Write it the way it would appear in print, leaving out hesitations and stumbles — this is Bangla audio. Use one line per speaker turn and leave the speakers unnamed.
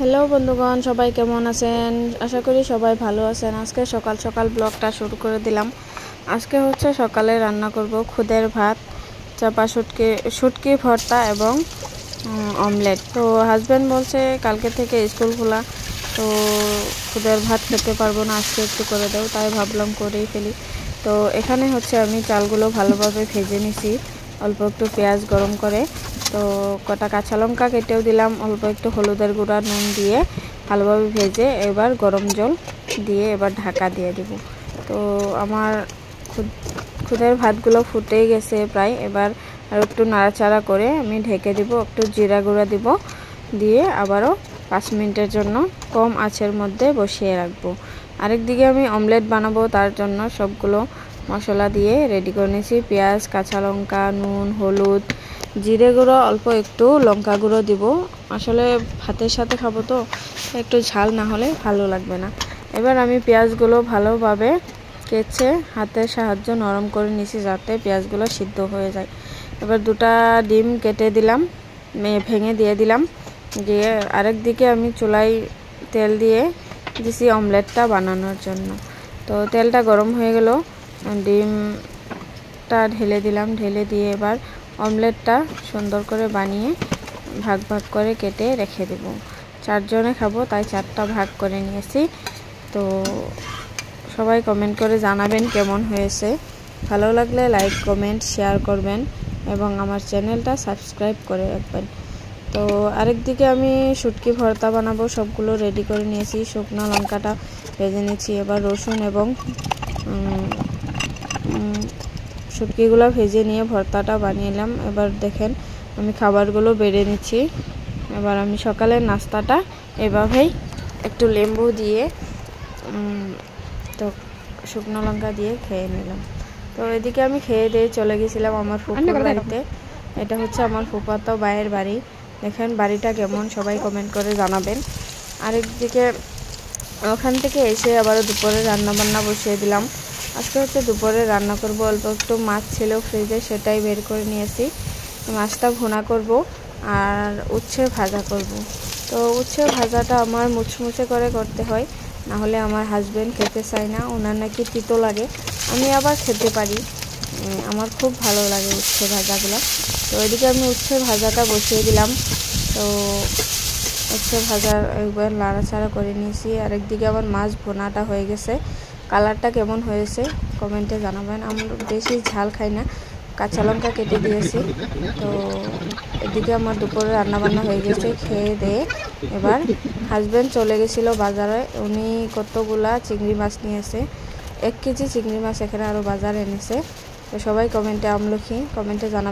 হ্যালো বন্ধুগণ, সবাই কেমন আছেন? আশা করি সবাই ভালো আছেন। আজকে সকাল সকাল ব্লগটা শুরু করে দিলাম। আজকে হচ্ছে সকালে রান্না করব খুদের ভাত, চাপা শুটকি ভর্তা এবং অমলেট। তো হাজব্যান্ড বলছে কালকে থেকে স্কুল খোলা, তো খুদের ভাত খেতে পারবো না, আজকে একটু করে দাও। তাই ভাবলাম করেই ফেলি। তো এখানে হচ্ছে আমি চালগুলো ভালোভাবে ভেজে নিছি, অল্প একটু পেঁয়াজ গরম করে, তো কটা কাঁচা লঙ্কা কেটেও দিলাম, অল্প একটু হলুদের গুঁড়া, নুন দিয়ে ভালোভাবে ভেজে এবার গরম জল দিয়ে এবার ঢাকা দিয়ে দেব। তো আমার খুদের ভাতগুলো ফুটেই গেছে প্রায়। এবার আর একটু নাড়াচাড়া করে আমি ঢেকে দিব, একটু জিরা গুঁড়া দিব, দিয়ে আবারও 5 মিনিটের জন্য কম আঁচের মধ্যে বসিয়ে রাখবো। আরেকদিকে আমি অমলেট বানাবো, তার জন্য সবগুলো মশলা দিয়ে রেডি করে নিয়েছি। পেঁয়াজ, কাঁচা লঙ্কা, নুন, হলুদ, জিরে গুঁড়ো, অল্প একটু লঙ্কা গুঁড়ো দিব। আসলে ভাতের সাথে খাবো, তো একটু ঝাল না হলে ভালো লাগবে না। এবার আমি পেঁয়াজগুলো ভালোভাবে কেচে হাতের সাহায্য নরম করে নিয়েছি, যাতে পেঁয়াজগুলো সিদ্ধ হয়ে যায়। এবার 2টা ডিম কেটে দিলাম, ভেঙে দিয়ে দিলাম। দিয়ে আরেক দিকে আমি চুলায় তেল দিয়ে দিছি অমলেটটা বানানোর জন্য। তো তেলটা গরম হয়ে গেল, ডিমটা ঢেলে দিলাম, ঢেলে দিয়ে এবার অমলেটটা সুন্দর করে বানিয়ে ভাগ ভাগ করে কেটে রেখে দেব। 4 জনে খাবো, তাই 4টা ভাগ করে নিয়েছি। তো সবাই কমেন্ট করে জানাবেন কেমন হয়েছে। ভালো লাগলে লাইক, কমেন্ট, শেয়ার করবেন এবং আমার চ্যানেলটা সাবস্ক্রাইব করে রাখবেন। তো আরেকদিকে আমি শুটকি ভর্তা বানাবো, সবগুলো রেডি করে নিয়েছি। শুকনো লঙ্কাটা ভেজে নিয়েছি, এবার রসুন এবং শুটকিগুলো ভেজে নিয়ে ভর্তাটা বানিয়ে নিলাম। এবার দেখেন আমি খাবারগুলো বেড়ে নিচ্ছি। এবার আমি সকালের নাস্তাটা এভাবেই একটু লেবু দিয়ে তো শুকনো লঙ্কা দিয়ে খেয়ে নিলাম। তো এদিকে আমি খেয়ে দিয়ে চলে গেছিলাম আমার ফুফুর বাড়িতে। এটা হচ্ছে আমার ফুফাতো ভাইয়ের বাড়ি। দেখেন বাড়িটা কেমন, সবাই কমেন্ট করে জানাবেন। আরেকদিকে ওখান থেকে এসে আবারও দুপুরে রান্নাবান্না বসিয়ে দিলাম। আজকে হচ্ছে দুপুরে রান্না করব, অল্প একটু মাছ ছিল ফ্রিজে, সেটাই বের করে নিয়েছি। মাছটা ভুনা করব আর উচ্ছে ভাজা করব। তো উচ্ছে ভাজাটা আমার মুচমুচে করে করতে হয়, না হলে আমার হাজব্যান্ড খেতে চায় না, ওনার নাকি তিতো লাগে। আমি আবার খেতে পারি, আমার খুব ভালো লাগে উচ্ছে ভাজাগুলো। তো এদিকে আমি উচ্ছে ভাজাটা বসিয়ে দিলাম। তো উচ্ছে ভাজা একবার নাড়াচাড়া করে নিয়েছি। আর একদিকে আমার মাছ ভুনাটা হয়ে গেছে। কালারটা কেমন হয়েছে কমেন্টে জানাবেন। আমরা বেশি ঝাল খাই না, কাঁচা লঙ্কা কেটে দিয়েছি। তো এদিকে আমার দুপুরে রান্নাবান্না হয়ে গেছে। খেয়ে দিয়ে এবার হাজব্যান্ড চলে গেছিলো বাজারে, উনি কতগুলা চিংড়ি মাছ নিয়েছে, 1 কেজি চিংড়ি মাছ এখানে আরও বাজারে এনেছে। তো সবাই কমেন্টে আমলখি কমেন্টে জানাবেন।